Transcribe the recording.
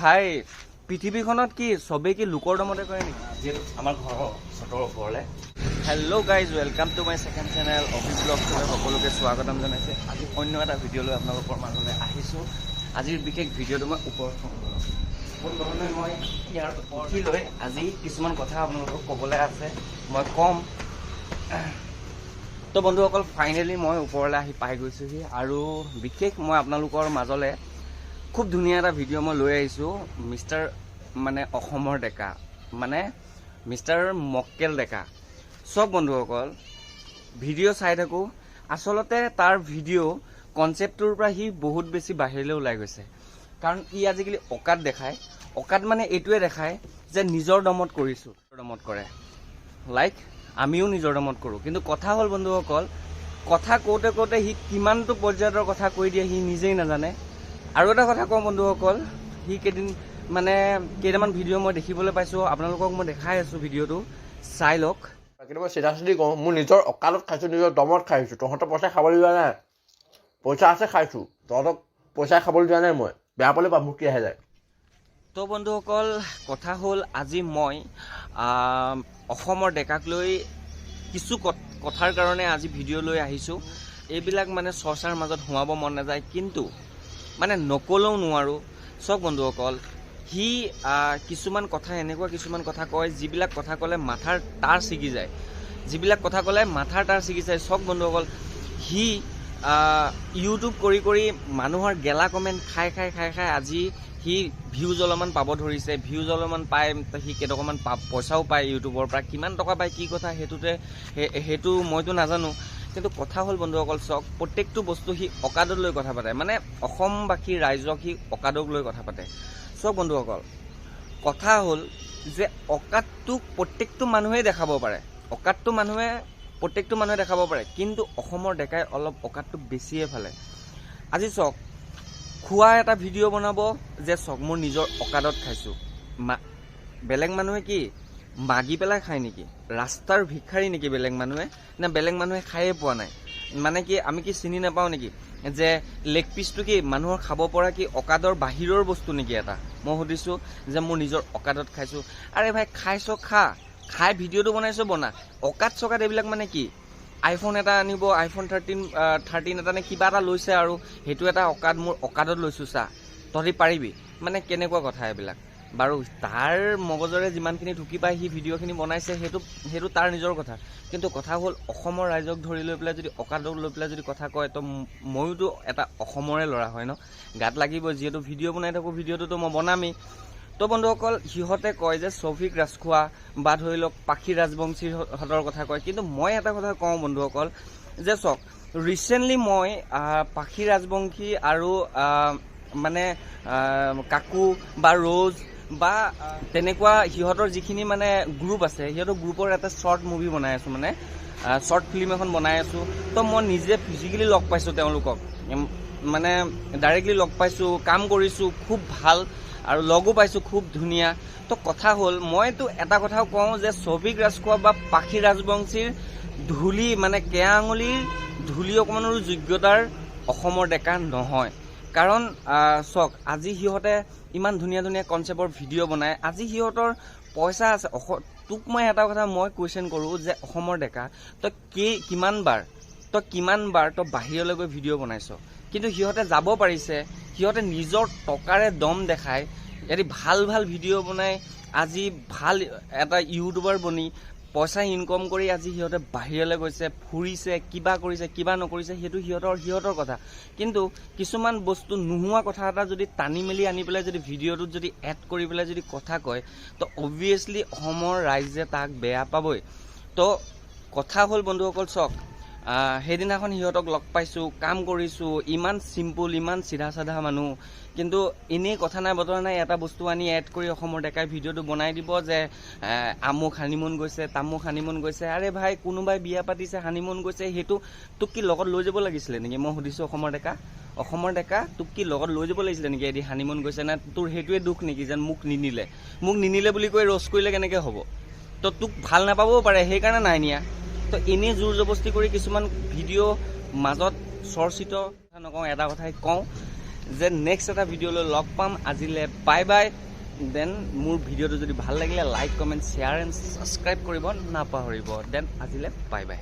ভাই পৃথিৱীখনত কি সবে কি লোকৰ দমতে কৰে নেকি যেটো আমাৰ ঘৰৰ ছটৰ ওপৰলে hello' guys welcome to my second channel office blog সকলোকে স্বাগতম জনাইছে আজি অন্য এটা ভিডিঅ' লৈ আপোনালোকৰ মাজলৈ আহিছোঁ আজিৰ বিশেষ ভিডিঅ'টো মই ওপৰত প্ৰথমে মই ইয়াৰ উঠি লৈ আজি কিছুমান কথা আপোনালোকক ক'বলৈ আছে মই কম তো বন্ধুসকল ফাইনেলি মই ওপৰলৈ আহি পাই গৈছোহি আৰু বিশেষ মই আপোনালোকৰ মাজলৈ খুব ধুনীয়া এটা ভিডিঅ' মই লৈ আহিছোঁ মিষ্টাৰ মানে অসমৰ ডেকা মানে মিষ্টাৰ মক্কেল ডেকা সব বন্ধুসকল ভিডিঅ' চাই থাকোঁ আচলতে তাৰ ভিডিঅ' কনচেপ্টটোৰ পৰা সি বহুত বেছি বাহিৰলৈ ওলাই গৈছে কাৰণ ই আজিকালি অকাত দেখায় অকাত মানে এইটোৱে দেখায় যে নিজৰ দমত কৰিছোঁ দমত কৰে লাইক আমিও নিজৰ দমত কৰোঁ কিন্তু কথা হ'ল বন্ধুসকল কথা কওঁতে কওঁতে সি কিমানটো পৰ্যায়ৰ কথা কৈ দিয়ে সি নিজেই নাজানে আৰু এটা কথা কওঁ বন্ধুসকল সি কেইটামান ভিডিঅ' মই দেখিবলৈ পাইছোঁ আপোনালোকক মই দেখাই আছোঁ ভিডিঅ'টো চাই লওক কিন্তু মই চিধা চিধি কওঁ মোৰ নিজৰ অকালত খাইছোঁ নিজৰ দমত খাইছোঁ তহঁতৰ পইচা খাবলৈ যোৱা নাই পইচা আছে খাইছোঁ তহঁতক পইচা খাবলৈ যোৱা নাই মই বেয়া পালে বা মোক কি আহে যায় তো বন্ধুসকল কথা হ'ল আজি মই অসমৰ ডেকাক লৈ কিছু কথাৰ কাৰণে আজি ভিডিঅ' লৈ আহিছোঁ এইবিলাক মানে চৰ্চাৰ মাজত সোমাব মন নাযায় কিন্তু মানে নকলেও নোৱাৰোঁ চব বন্ধুসকল সি কিছুমান কথা এনেকুৱা কিছুমান কথা কয় যিবিলাক কথা ক'লে মাথাৰ তাঁৰ ছিগি যায় যিবিলাক কথা ক'লে মাথাৰ তাঁৰ ছিগি যায় চব বন্ধুসকল সি ইউটিউব কৰি কৰি মানুহৰ গেলা কমেণ্ট খাই আজি সি ভিউজ অলপমান পাব ধৰিছে ভিউজ অলপমান পায় সি কেইটকামান পইচাও পায় ইউটিউবৰ পৰা কিমান টকা পায় কি কথা সেইটো মইতো নাজানো কিন্তু কথা হ'ল বন্ধুসকল চাওক প্ৰত্যেকটো বস্তু সি অকাদক লৈ কথা পাতে মানে অসমবাসী ৰাইজক সি অকাদক লৈ কথা পাতে চব বন্ধুসকল কথা হ'ল যে অকাদটোক প্ৰত্যেকটো মানুহেই দেখাব পাৰে প্ৰত্যেকটো মানুহে দেখাব পাৰে কিন্তু অসমৰ ডেকাই অলপ অকাদটো বেছিয়ে ফালে আজি চাওক খোৱা এটা ভিডিঅ' বনাব যে চাওক মোৰ নিজৰ অকাদত খাইছোঁ বেলেগ মানুহে কি মাগি পেলাই খায় নেকি ৰাস্তাৰ ভিক্ষাৰী নেকি বেলেগ মানুহে নে বেলেগ মানুহে খায়ে পোৱা নাই মানে কি আমি কি চিনি নাপাওঁ নেকি যে লেগ পিচটো কি মানুহৰ খাব পৰা কি অকাদৰ বাহিৰৰ বস্তু নেকি এটা মই সুধিছোঁ যে মোৰ নিজৰ অকাদত খাইছোঁ আৰে ভাই খাইছ খাই ভিডিঅ'টো বনাইছোঁ বনা অকাদ চকাদ এইবিলাক মানে কি আইফোন এটা আনিব আইফোন 13 এটা নে কিবা এটা লৈছে আৰু সেইটো এটা অকাদ মোৰ অকাদত লৈছোঁ চা তহঁতি পাৰিবি মানে কেনেকুৱা কথা এইবিলাক বাৰু তাৰ মগজৰে যিমানখিনি ঢুকি পাই সি ভিডিঅ'খিনি বনাইছে সেইটো তাৰ নিজৰ কথা কিন্তু কথা হ'ল অসমৰ ৰাইজক ধৰি লৈ পেলাই যদি অকাদক লৈ পেলাই যদি কথা কয় তো ময়োতো এটা অসমৰে ল'ৰা হয় ন গাত লাগিব যিহেতু ভিডিঅ' বনাই থাকোঁ ভিডিঅ'টোতো মই বনামেই তো বন্ধুসকল সিহঁতে কয় যে চৌফিক ৰাজখোৱা বা ধৰি লওক পাখি ৰাজবংশীহঁতৰ কথা কয় কিন্তু মই এটা কথা কওঁ বন্ধুসকল যে চাওক ৰিচেণ্টলি মই পাখি ৰাজবংশী আৰু মানে কাকু বা ৰ'জ বা তেনেকুৱা সিহঁতৰ যিখিনি মানে গ্ৰুপ আছে সিহঁতৰ গ্ৰুপৰ এটা শ্বৰ্ট মুভি বনাই আছোঁ মানে শ্বৰ্ট ফিল্ম এখন বনাই আছোঁ তো মই নিজে ফিজিকেলি লগ পাইছোঁ তেওঁলোকক মানে ডাইৰেক্টলি লগ পাইছোঁ কাম কৰিছোঁ খুব ভাল আৰু লগো পাইছোঁ খুব ধুনীয়া তো কথা হ'ল মইতো এটা কথাও কওঁ যে চৌফিক ৰাজখোৱা বা পাখি ৰাজবংশীৰ ধূলি মানে কেয়া আঙুলিৰ ধূলি অকণমানৰো যোগ্যতাৰ অসমৰ ডেকা নহয় কাৰণ চাওক আজি সিহঁতে ইমান ধুনীয়া ধুনীয়া কনচেপ্টৰ ভিডিঅ' বনায় আজি সিহঁতৰ পইচা আছে তোক মই এটা কথা মই কুৱেশ্যন কৰোঁ যে অসমৰ ডেকা তই কিমান বাৰ তই বাহিৰলৈ গৈ ভিডিঅ' বনাইছ কিন্তু সিহঁতে যাব পাৰিছে সিহঁতে নিজৰ টকাৰে দম দেখায় ইয়াতে ভাল ভিডিঅ' বনাই আজি ভাল এটা ইউটিউবাৰ বনি পইচা ইনকম কৰি আজি সিহঁতে বাহিৰলৈ গৈছে ফুৰিছে কিবা কৰিছে কিবা নকৰিছে সেইটো সিহঁতৰ কথা কিন্তু কিছুমান বস্তু নোহোৱা কথা এটা যদি টানি মেলি আনি পেলাই যদি ভিডিঅ'টোত যদি এড কৰি পেলাই যদি কথা কয় তো অবভিয়াছলি অসমৰ ৰাইজে তাক বেয়া পাবই তো কথা হ'ল বন্ধুসকল চাওক সেইদিনাখন সিহঁতক লগ পাইছোঁ কাম কৰিছোঁ ইমান চিম্পুল ইমান চিধা চাধা মানুহ কিন্তু এনেই কথা নাই বতৰা নাই এটা বস্তু আনি এড কৰি অসমৰ ডেকাই ভিডিঅ'টো বনাই দিব যে আমুক হানিমুন গৈছে তামুক হানিমুন গৈছে আৰে ভাই কোনোবাই বিয়া পাতিছে হানিমুন গৈছে সেইটো তোক কি লগত লৈ যাব লাগিছিলে নেকি মই সুধিছোঁ অসমৰ ডেকা তোক কি লগত লৈ যাব লাগিছিলে নেকি এদি হানিমুন গৈছে নে তোৰ সেইটোৱে দুখ নেকি যেন মোক নিনিলে বুলি কৈ ৰ'ষ্ট কৰিলে কেনেকৈ হ'ব তো তোক ভাল নাপাবও পাৰে সেইকাৰণে নাই নিয়া তো এনেই জোৰ জবস্তি কৰি কিছুমান ভিডিঅ' মাজত চৰ্চিত কথা নকওঁ এটা কথাই কওঁ যে নেক্সট এটা ভিডিঅ' লৈ লগ পাম আজিলৈ বাই বাই দেন মোৰ ভিডিঅ'টো যদি ভাল লাগিলে like comment share and subscribe কৰিব নাপাহৰিব দেন আজিলৈ বাই বাই